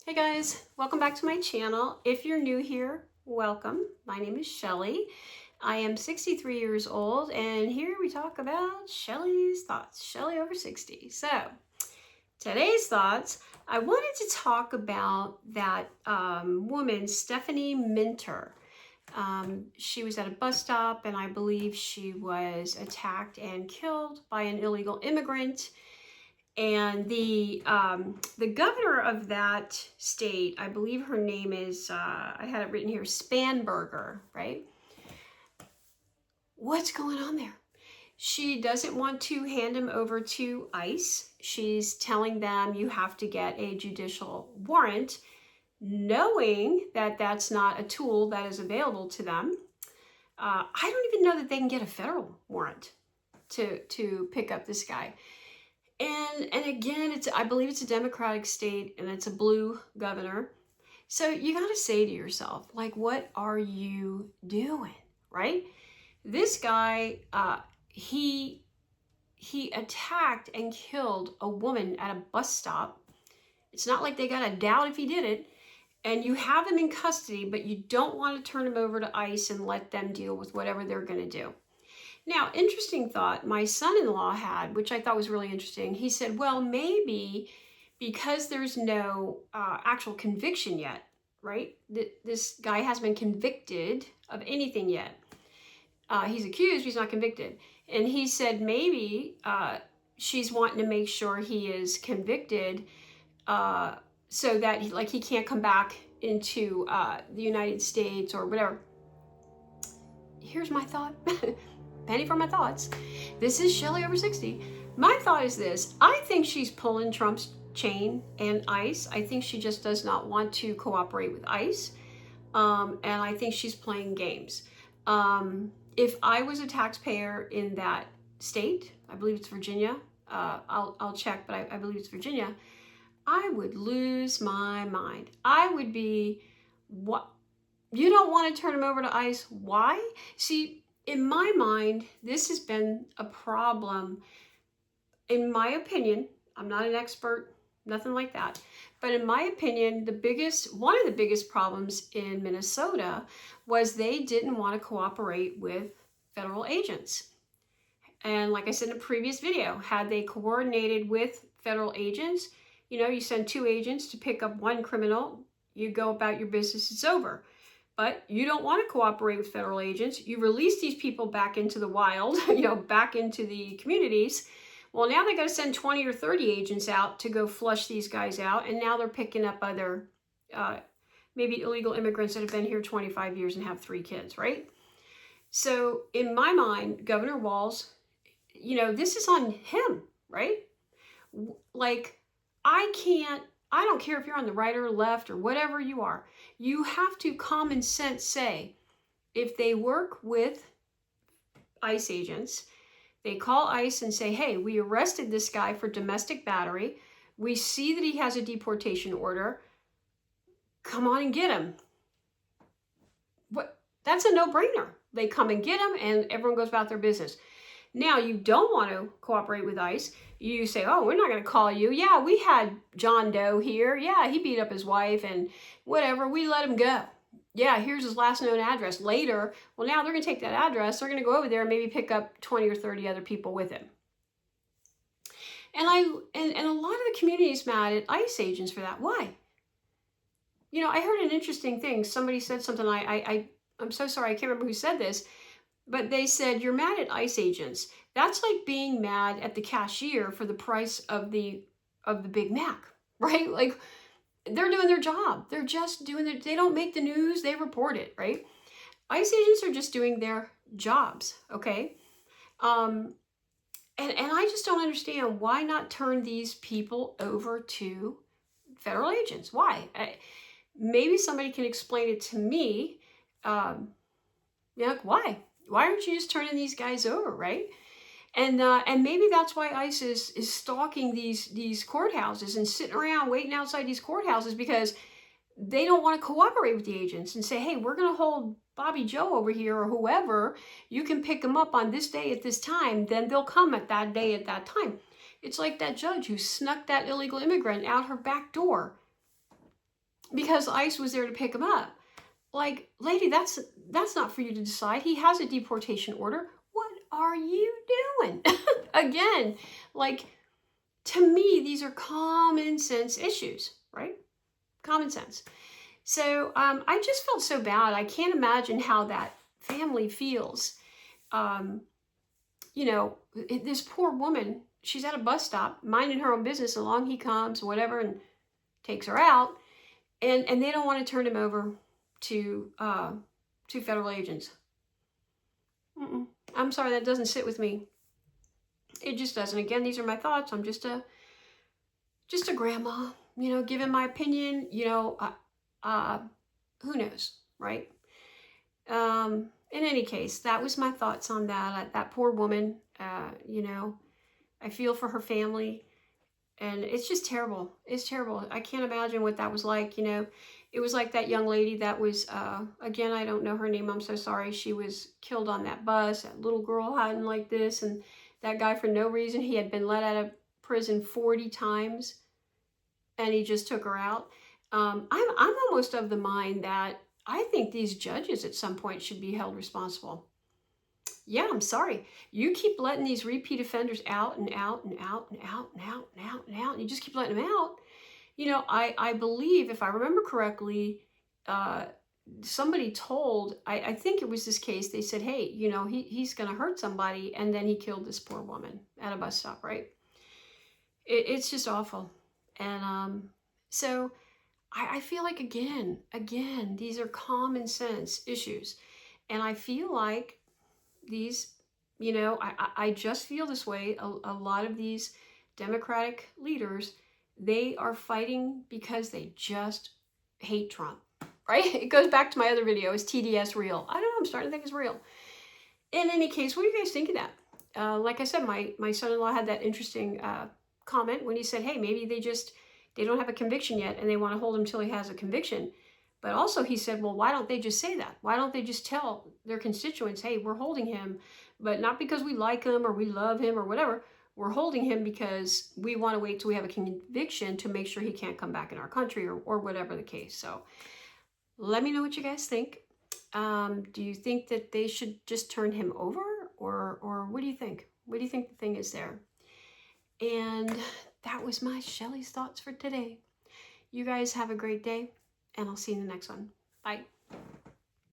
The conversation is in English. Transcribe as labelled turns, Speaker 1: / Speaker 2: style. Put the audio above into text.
Speaker 1: Hey guys, welcome back to my channel. If you're new here, welcome. My name is Shelly. I am 63 years old and here we talk about Shelly's thoughts. Shelly over 60. So today's thoughts, I wanted to talk about that woman, Stephanie Minter. She was at a bus stop and I believe she was attacked and killed by an illegal immigrant. And the governor of that state, I believe her name is, I had it written here, Spanberger, right? What's going on there? She doesn't want to hand him over to ICE. She's telling them you have to get a judicial warrant, knowing that that's not a tool that is available to them. I don't even know that they can get a federal warrant to pick up this guy. And again, I believe it's a Democratic state and it's a blue governor. So you got to say to yourself, like, what are you doing, right? This guy, he attacked and killed a woman at a bus stop. It's not like they got a doubt if he did it. And you have him in custody, but you don't want to turn him over to ICE and let them deal with whatever they're going to do. Now, interesting thought my son-in-law had, which I thought was really interesting. He said, well, maybe because there's no actual conviction yet, right? This guy hasn't been convicted of anything yet. He's accused, but he's not convicted. And he said maybe she's wanting to make sure he is convicted so that he can't come back into the United States or whatever. Here's my thought. Penny for my thoughts. This is Shelly over 60. My thought is this. I think she's pulling Trump's chain and ICE. I think she just does not want to cooperate with ICE. And I think she's playing games. If I was a taxpayer in that state, I believe it's Virginia. I'll check, but I believe it's Virginia. I would lose my mind. I would be, what? You don't want to turn him over to ICE? Why? See, in my mind, this has been a problem. In my opinion, I'm not an expert, nothing like that. But in my opinion, one of the biggest problems in Minnesota was they didn't want to cooperate with federal agents. And like I said in a previous video, had they coordinated with federal agents, you send 2 agents to pick up 1 criminal, you go about your business, it's over. But you don't want to cooperate with federal agents. You release these people back into the wild, back into the communities. Well, now they got to send 20 or 30 agents out to go flush these guys out. And now they're picking up other, maybe illegal immigrants that have been here 25 years and have 3 kids, right? So in my mind, Governor Walz, this is on him, right? Like, I don't care if you're on the right or left or whatever you are. You have to common sense say, if they work with ICE agents, they call ICE and say, hey, we arrested this guy for domestic battery. We see that he has a deportation order. Come on and get him. That's a no-brainer. They come and get him and everyone goes about their business. Now, you don't want to cooperate with ICE. You say, oh, we're not going to call you. Yeah, we had John Doe here. Yeah, he beat up his wife and whatever. We let him go. Yeah, here's his last known address. Later, well, now they're going to take that address. They're going to go over there and maybe pick up 20 or 30 other people with him. And a lot of the community is mad at ICE agents for that. Why? I heard an interesting thing. Somebody said something. I'm so sorry. I can't remember who said this. But they said, you're mad at ICE agents. That's like being mad at the cashier for the price of the Big Mac, right? Like, they're doing their job. They're just doing they don't make the news, they report it, right? ICE agents are just doing their jobs, okay? And I just don't understand, why not turn these people over to federal agents? Why? Maybe somebody can explain it to me. Why? Why aren't you just turning these guys over, right? And maybe that's why ICE is stalking these courthouses and sitting around waiting outside these courthouses, because they don't want to cooperate with the agents and say, hey, we're going to hold Bobby Joe over here or whoever. You can pick them up on this day at this time. Then they'll come at that day at that time. It's like that judge who snuck that illegal immigrant out her back door. because ICE was there to pick him up. Like, lady, that's not for you to decide. He has a deportation order. What are you doing? Again, like, to me, these are common sense issues, right? Common sense. So I just felt so bad. I can't imagine how that family feels. You know, this poor woman, she's at a bus stop, minding her own business. Along he comes, whatever, and takes her out. And they don't want to turn him over to federal agents. I'm sorry, that doesn't sit with me. It just doesn't. Again, these are my thoughts. I'm just a grandma, you know, giving my opinion. You know, who knows, right? In any case, that was my thoughts on that. That poor woman. You know, I feel for her family. And it's just terrible. It's terrible. I can't imagine what that was like. You know, it was like that young lady that was, again, I don't know her name. I'm so sorry. She was killed on that bus. That little girl hiding like this. And that guy, for no reason, he had been let out of prison 40 times. And he just took her out. I'm almost of the mind that I think these judges at some point should be held responsible. Yeah, I'm sorry. You keep letting these repeat offenders out and out and out and out and out and out and out, and you just keep letting them out. You know, I believe, if I remember correctly, somebody told, I think it was this case, they said, hey, you know, he's going to hurt somebody, and then he killed this poor woman at a bus stop, right? It's just awful. And so I feel like, again, these are common sense issues. And I feel like these, you know, I just feel this way. A lot of these Democratic leaders, they are fighting because they just hate Trump, right? It goes back to my other video, is TDS real? I don't know, I'm starting to think it's real. In any case, what do you guys think of that? Like I said, my son-in-law had that interesting comment when he said, hey, maybe they don't have a conviction yet and they want to hold him till he has a conviction. But also he said, well, why don't they just say that? Why don't they just tell their constituents, hey, we're holding him, but not because we like him or we love him or whatever. We're holding him because we want to wait till we have a conviction to make sure he can't come back in our country, or whatever the case. So let me know what you guys think. Do you think that they should just turn him over, or what do you think? What do you think the thing is there? And that was my Shelly's thoughts for today. You guys have a great day, and I'll see you in the next one. Bye.